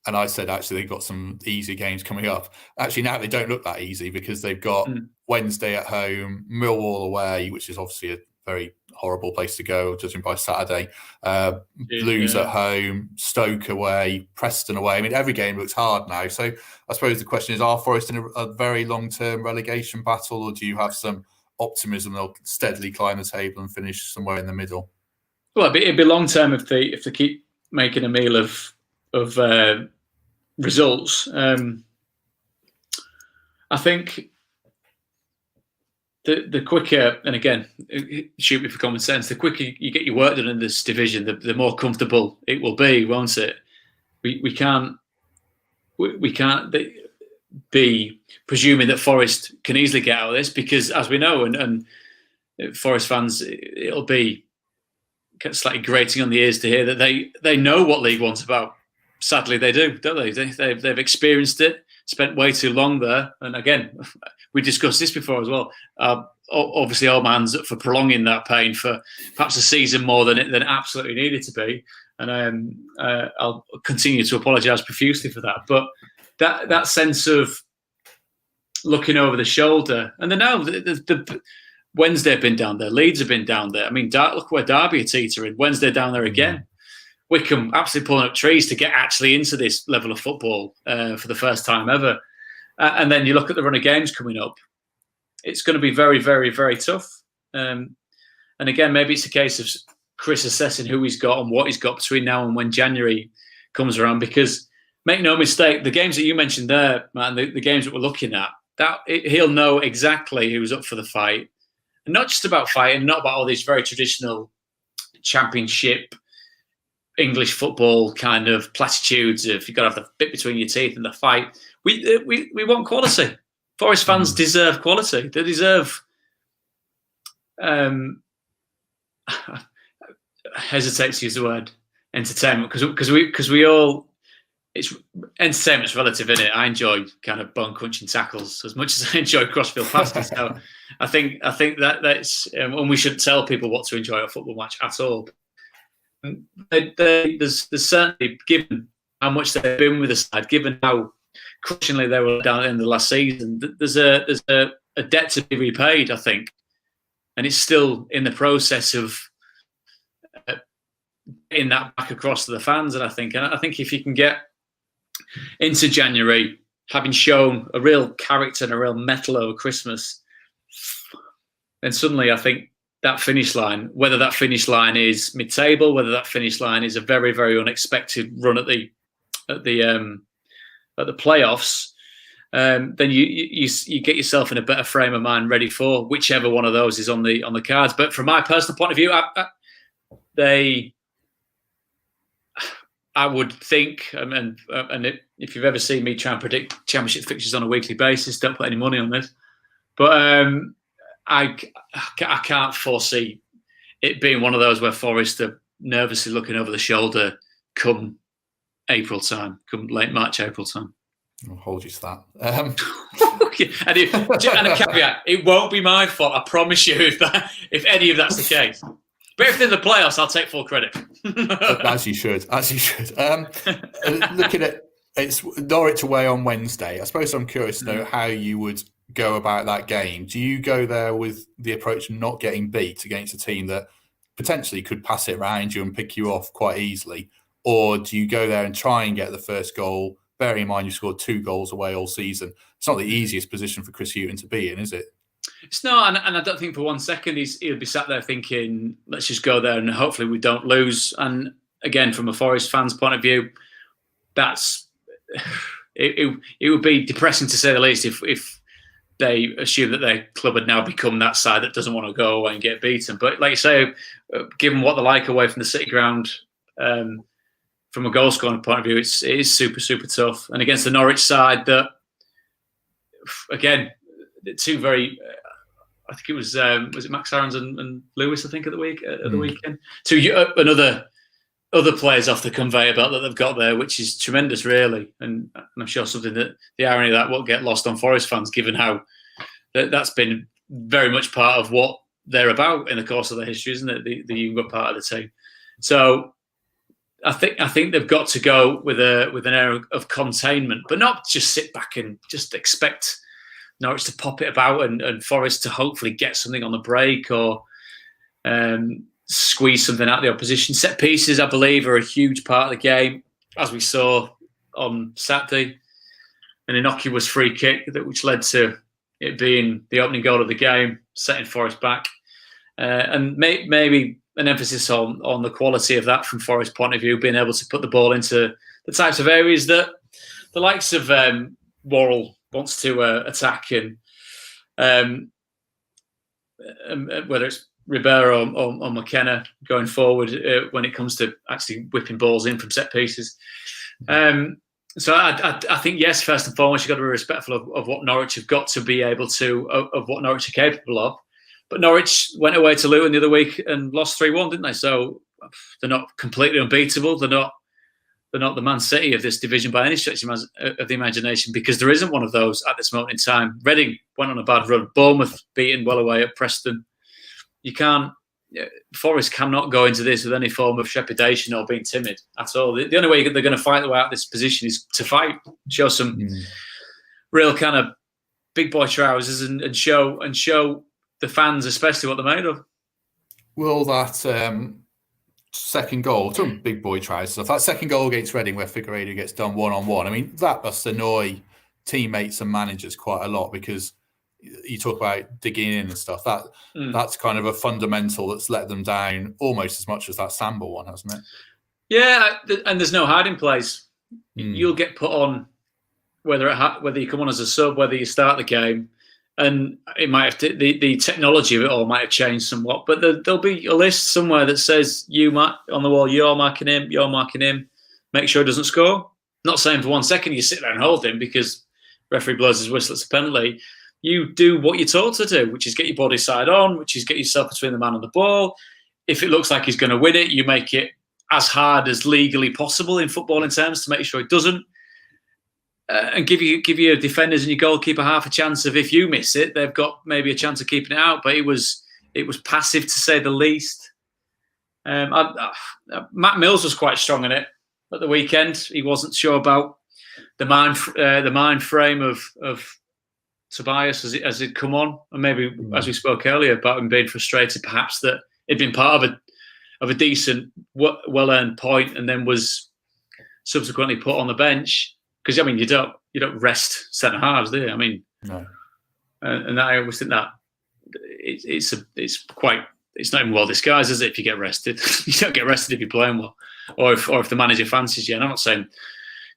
And I said, actually, they've got some easy games coming up. Actually, now they don't look that easy, because they've got Wednesday at home, Millwall away, which is obviously a very horrible place to go, judging by Saturday. Blues at home, Stoke away, Preston away. Every game looks hard now. So I suppose the question is, are Forest in a very long-term relegation battle, or do you have some optimism they'll steadily climb the table and finish somewhere in the middle? Well, it'd be long-term if they keep making a meal of results. I think the quicker, and again, shoot me for common sense, the quicker you get your work done in this division, the more comfortable it will be, won't it? We can't be presuming that Forest can easily get out of this, because, as we know, and Forest fans, it'll be slightly grating on the ears to hear that they know what League One's about. Sadly, they do, don't they? They've experienced it, spent way too long there. And again, we discussed this before as well. Obviously, all man's for prolonging that pain for perhaps a season more than it absolutely needed to be. And I'll continue to apologise profusely for that. But that sense of looking over the shoulder, and then now the Wednesday have been down there, Leeds have been down there. Look where Derby are teetering. Wednesday down there again. Wickham absolutely pulling up trees to get actually into this level of football for the first time ever. And then you look at the run of games coming up. It's going to be very, very, very tough. And again, maybe it's a case of Chris assessing who he's got and what he's got between now and when January comes around. Because make no mistake, the games that you mentioned there, man, the games that we're looking at, he'll know exactly who's up for the fight. And not just about fighting, not about all these very traditional championship English football kind of platitudes of you've got to have the bit between your teeth and the fight. We want quality. Forest fans deserve quality. They deserve. I hesitate to use the word entertainment because we all. It's entertainment's relative, isn't it? I enjoy kind of bone crunching tackles as much as I enjoy crossfield passes. So I think that's and we shouldn't tell people what to enjoy a football match at all. There's certainly, given how much they've been with the side, given how crushingly they were down at the end of the last season, there's a debt to be repaid, I think, and it's still in the process of getting that back across to the fans. And I think if you can get into January having shown a real character and a real mettle over Christmas, then suddenly I think that finish line, whether that finish line is mid-table, whether that finish line is a very, very unexpected run at the playoffs, then you get yourself in a better frame of mind, ready for whichever one of those is on the cards. But from my personal point of view, I would think, and if you've ever seen me try and predict championship fixtures on a weekly basis, don't put any money on this, but I can't foresee it being one of those where Forest are nervously looking over the shoulder come April time, come late March, April time. I'll hold you to that. Okay. And a caveat, it won't be my fault, I promise you, if any of that's the case. But if they're in the playoffs, I'll take full credit. As you should. Looking at it's Norwich away on Wednesday, I suppose I'm curious to know how you would go about that game. Do you go there with the approach of not getting beat against a team that potentially could pass it around you and pick you off quite easily? Or do you go there and try and get the first goal, bearing in mind you scored 2 goals away all season? It's not the easiest position for Chris Hughton to be in, is it? It's not, and I don't think for 1 second he'll be sat there thinking, let's just go there and hopefully we don't lose. And again, from a Forest fan's point of view, it would be depressing to say the least if they assume that their club had now become that side that doesn't want to go away and get beaten. But like you say, given what they're like away from the City ground, from a goal scoring point of view, it is super, super tough. And against the Norwich side, that again, two very, I think it was it Max Aarons and Lewis, I think, at the weekend. Two other players off the conveyor belt that they've got there, which is tremendous, really. And I'm sure something that the irony of that won't get lost on Forest fans, given how that's been very much part of what they're about in the course of their history, isn't it? The younger part of the team. So I think they've got to go with an air of containment, but not just sit back and just expect Norwich to pop it about and Forest to hopefully get something on the break or squeeze something out of the opposition. Set pieces, I believe, are a huge part of the game, as we saw on Saturday. An innocuous free kick which led to it being the opening goal of the game, setting Forest back. And maybe an emphasis on the quality of that from Forest's point of view, being able to put the ball into the types of areas that the likes of Worrell wants to attack, and whether it's Ribeiro or McKenna going forward when it comes to actually whipping balls in from set pieces. So I think, yes, first and foremost, you've got to be respectful of what Norwich have got to be able to, of what Norwich are capable of. But Norwich went away to Luton the other week and lost 3-1, didn't they? So they're not completely unbeatable. They're not the Man City of this division by any stretch of the imagination, because there isn't one of those at this moment in time. Reading went on a bad run. Bournemouth beaten well away at Preston. Forest cannot go into this with any form of trepidation or being timid at all. The only way they're going to fight their way out of this position is to fight, show some real kind of big boy trousers, and show the fans especially what they're made of. Will that second goal, some big boy trousers, that second goal against Reading where Figueiredo gets done one-on-one, I mean, that must annoy teammates and managers quite a lot, because you talk about digging in and stuff. That's kind of a fundamental that's let them down almost as much as that Samba one, hasn't it? Yeah, and there's no hiding place. You'll get put on whether you come on as a sub, whether you start the game. and it might have the technology of it all might have changed somewhat. But there'll be a list somewhere that says on the wall, you're marking him. Make sure he doesn't score. Not saying for 1 second you sit there and hold him because referee blows his whistle, it's a penalty. You do what you're told to do, which is get your body side on, which is get yourself between the man and the ball. If it looks like he's going to win it, you make it as hard as legally possible in footballing terms to make sure it doesn't. And give your defenders and your goalkeeper half a chance of, if you miss it, they've got maybe a chance of keeping it out. But it was passive to say the least. Matt Mills was quite strong in it at the weekend. He wasn't sure about the mind frame of Tobias as he'd come on, and maybe as we spoke earlier about him being frustrated, perhaps that he'd been part of a decent, well-earned point, and then was subsequently put on the bench. Because I mean, you don't rest centre halves, do you? I mean, no. And I always think that it's not even well disguised, is it? If you get rested, you don't get rested if you're playing well, or if the manager fancies you. And I'm not saying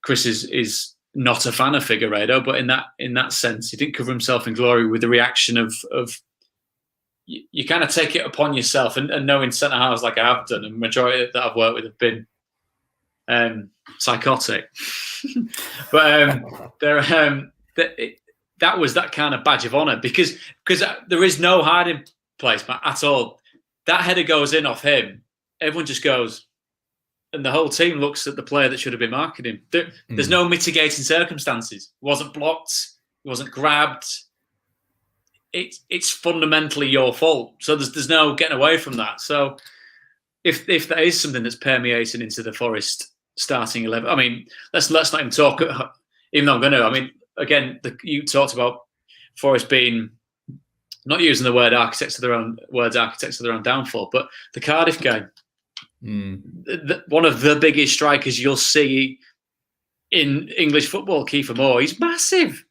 Chris is not a fan of Figueiredo, but in that sense, he didn't cover himself in glory with the reaction of you kind of take it upon yourself, and knowing centre halves like I have done, and the majority that I've worked with have been psychotic. But that was that kind of badge of honour because there is no hiding place at all. That header goes in off him, everyone just goes, and the whole team looks at the player that should have been marking him. There's no mitigating circumstances. It wasn't blocked. It wasn't grabbed. It's fundamentally your fault. So there's no getting away from that. So if that is something that's permeating into the Forest starting 11, I mean, let's not even talk. Even though I'm going to, I mean, again, you talked about Forest being not using the word architects of their own downfall, but the Cardiff game. One of the biggest strikers you'll see in English football, Kiefer Moore, he's massive.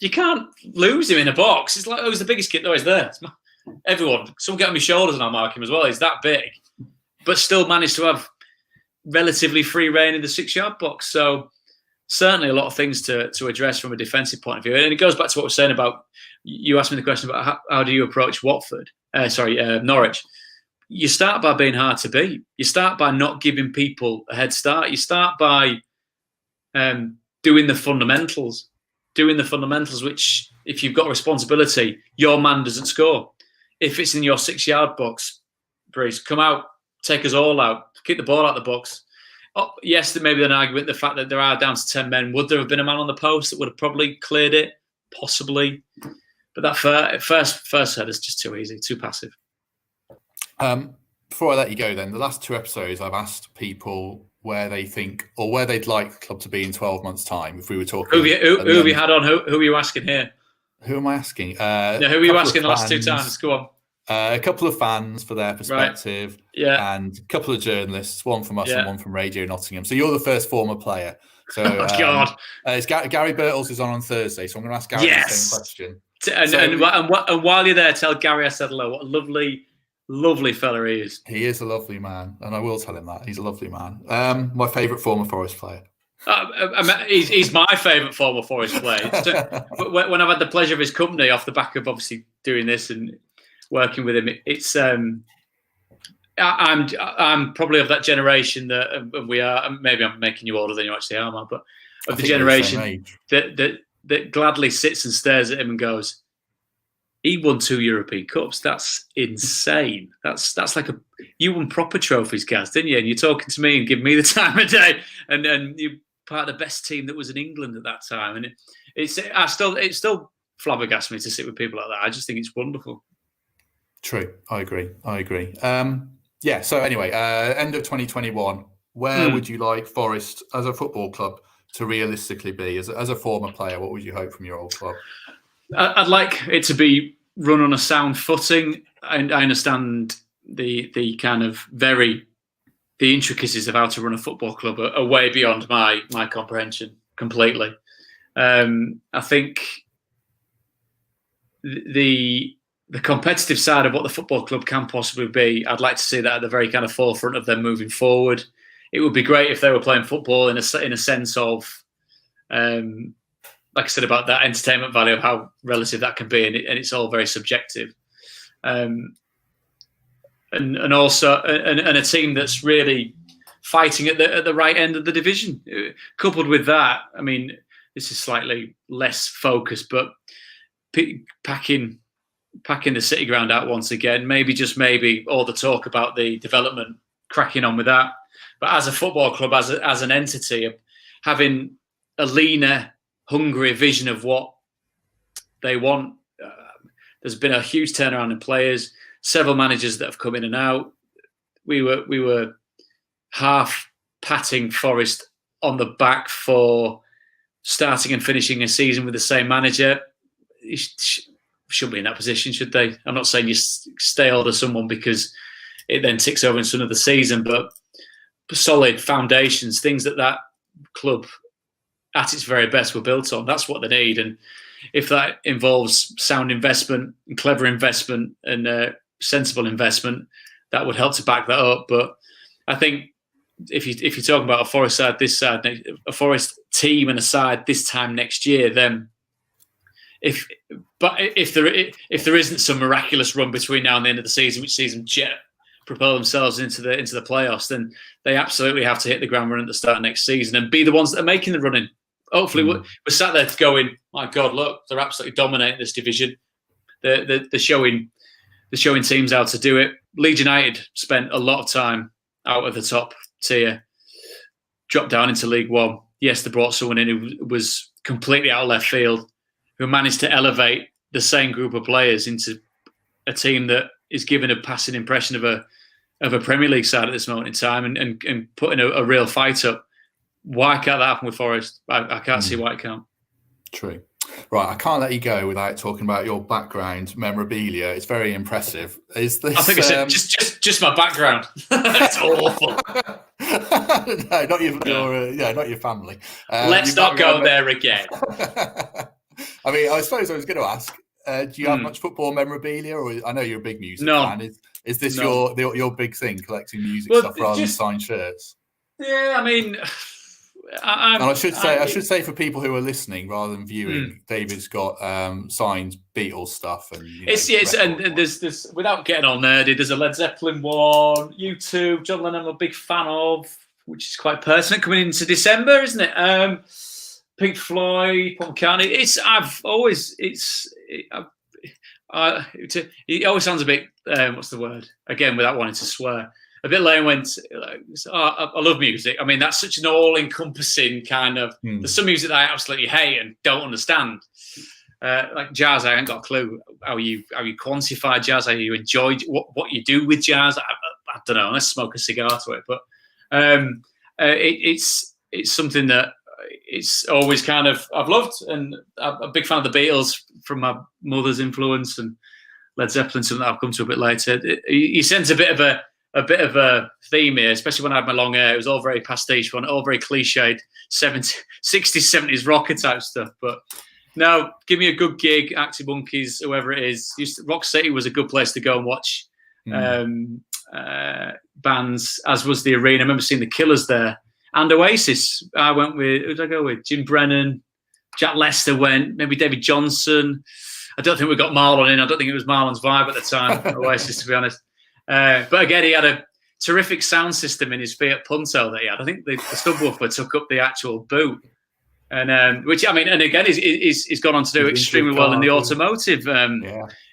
You can't lose him in a box. It's like, who's the biggest kid? No, he's there. Everyone, someone get on my shoulders and I'll mark him as well. He's that big, but still managed to have relatively free reign in the 6-yard box. So certainly a lot of things to address from a defensive point of view. And it goes back to what we're saying about, you asked me the question about how do you approach Norwich. You start by being hard to beat. You start by not giving people a head start. You start by doing the fundamentals, which if you've got responsibility, your man doesn't score. If it's in your 6-yard box, Breeze, come out, take us all out, kick the ball out the box. Oh, yes, there may be an argument, the fact that there are down to 10 men. Would there have been a man on the post that would have probably cleared it? Possibly. But that first head is just too easy, too passive. Before I let you go then, the last 2 episodes I've asked people where they think or where they'd like the club to be in 12 months' time. If we were talking, who have you had on? Who are you asking here? Who am I asking? Who are you asking the last 2 times? Go on. A couple of fans for their perspective, right. Yeah, and a couple of journalists, one from us and one from Radio Nottingham. So you're the first former player. So God, it's Gary Birtles is on Thursday, so I'm going to ask Gary the same question. And while you're there, tell Gary I said hello. What a lovely fella he is. He is a lovely man, and I will tell him that. He's a lovely man. My favourite former Forest player. He's my favourite former Forest player. When I've had the pleasure of his company off the back of obviously doing this and working with him, it's I'm probably of that generation that we are. Maybe I'm making you older than you actually are, man, but of the generation that gladly sits and stares at him and goes, he won 2 European Cups. That's insane. That's like you won proper trophies, Gaz, didn't you? And you're talking to me and giving me the time of day. And you're part of the best team that was in England at that time. And it still flabbergasts me to sit with people like that. I just think it's wonderful. True. I agree. So anyway, end of 2021, where would you like Forest as a football club to realistically be? As a former player, what would you hope from your old club? I'd like it to be run on a sound footing. I understand the kind of the intricacies of how to run a football club are way beyond my comprehension completely. I think the competitive side of what the football club can possibly be, I'd like to see that at the very kind of forefront of them moving forward. It would be great if they were playing football in a sense of like I said about that entertainment value of how relative that can be, and it's all very subjective. And also a team that's really fighting at the right end of the division. Coupled with that, I mean, this is slightly less focused, but packing the City ground out once again. Maybe all the talk about the development, cracking on with that. But as a football club, as an entity, having a leaner, hungry vision of what they want. There's been a huge turnaround in players. Several managers that have come in and out. We were half patting Forest on the back for starting and finishing a season with the same manager. You shouldn't be in that position, should they? I'm not saying you stay hold of someone because it then ticks over into another season, but solid foundations, things that club at its very best were built on. That's what they need. And if that involves sound investment and clever investment and sensible investment, that would help to back that up. But I think if you're talking about a Forest side, this side, a Forest team and a side this time next year, then if there isn't some miraculous run between now and the end of the season, which sees them propel themselves into the playoffs, then they absolutely have to hit the ground running at the start of next season and be the ones that are making the running. Hopefully, we're sat there going, "My God, look, they're absolutely dominating this division. They're showing teams how to do it." Leeds United spent a lot of time out of the top tier, dropped down into League One. Yes, they brought someone in who was completely out of left field, who managed to elevate the same group of players into a team that is given a passing impression of a Premier League side at this moment in time and putting a real fight up. Why can't that happen with Forest? I can't see why it can't. True. Right, I can't let you go without talking about your background, Memorabilia. It's very impressive. Is this? I think it's just my background. It's awful. No, not your family. Let's not go there again. I mean, I suppose I was going to ask. Do you have much football memorabilia? Or I know you're a big music fan. Is this your big thing, collecting music stuff rather than signed shirts? Yeah, I mean. And I should say for people who are listening rather than viewing, David's got signed Beatles stuff and there's without getting all nerdy, there's a Led Zeppelin one, U2, John Lennon I'm a big fan of, which is quite pertinent coming into December, isn't it? Pink Floyd, Paul McCartney. It always sounds a bit what's the word? Again, without wanting to swear. A bit lame when I love music. I mean, that's such an all-encompassing kind of. There's some music that I absolutely hate and don't understand. Like jazz, I ain't got a clue how you quantify jazz, how you enjoy what you do with jazz. I don't know. Unless I smoke a cigar to it, but it's something that it's always kind of I've loved, and I'm a big fan of the Beatles from my mother's influence, and Led Zeppelin, something that I'll come to a bit later. You sense a bit of a theme here, especially when I had my long hair. It was all very pastiche, all very cliched 60s, 70s rocker type stuff. But no, give me a good gig, Arctic Monkeys, whoever it is. Rock City was a good place to go and watch bands, as was the Arena. I remember seeing the Killers there. And Oasis, I went with, who did I go with? Jim Brennan, Jack Lester went, maybe David Johnson. I don't think we got Marlon in. I don't think it was Marlon's vibe at the time, Oasis, to be honest. But again, he had a terrific sound system in his Fiat Punto that he had. I think the subwoofer took up the actual boot, and which I mean, and again, he's gone on to do extremely well in the automotive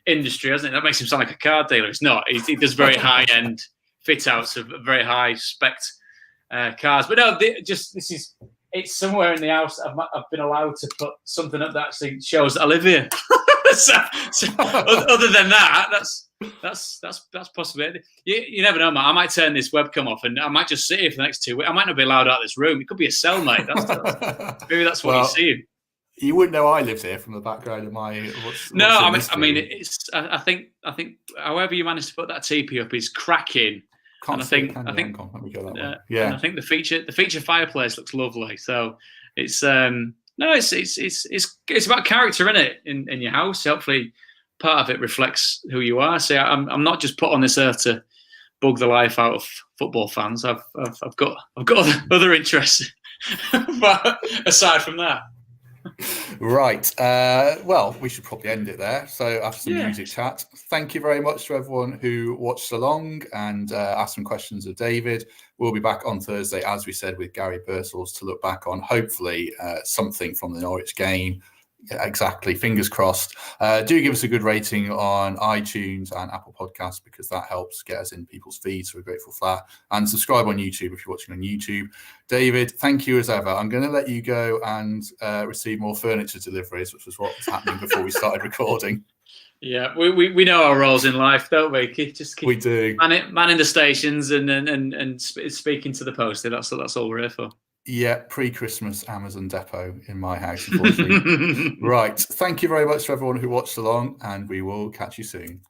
industry, hasn't it? That makes him sound like a car dealer. It's not. He does very high end fit outs of very high spec cars. But no, it's somewhere in the house. I've been allowed to put something up that actually shows that I live here. so other than that, that's possible. You never know, man. I might turn this webcam off and I might just sit here for the next 2 weeks. I might not be allowed out of this room. It could be a cellmate. Maybe that's what you see. You wouldn't know I lived here from the background of my. I think however you managed to put that TP up is cracking. And I think let me go that way. And I think the feature fireplace looks lovely. So it's it's about character, isn't it? In your house, hopefully part of it reflects who you are. So I'm not just put on this earth to bug the life out of football fans. I've got other interests. But aside from that, Right. Well, we should probably end it there. So after some Yeah. music chat, thank you very much to everyone who watched along and asked some questions of David. We'll be back on Thursday, as we said, with Gary Birtles to look back on, hopefully, something from the Norwich game. Yeah, exactly. Fingers crossed. Do give us a good rating on iTunes and Apple Podcasts, because that helps get us in people's feeds. So we're grateful for that. And subscribe on YouTube if you're watching on YouTube. David, thank you as ever. I'm going to let you go and receive more furniture deliveries, which was what was happening before we started recording. Yeah, we know our roles in life, don't we? Keep we do. Manning the stations and speaking to the postie. That's all we're here for. Yeah, pre-Christmas Amazon depot in my house, unfortunately. Right. Thank you very much to everyone who watched along, and we will catch you soon.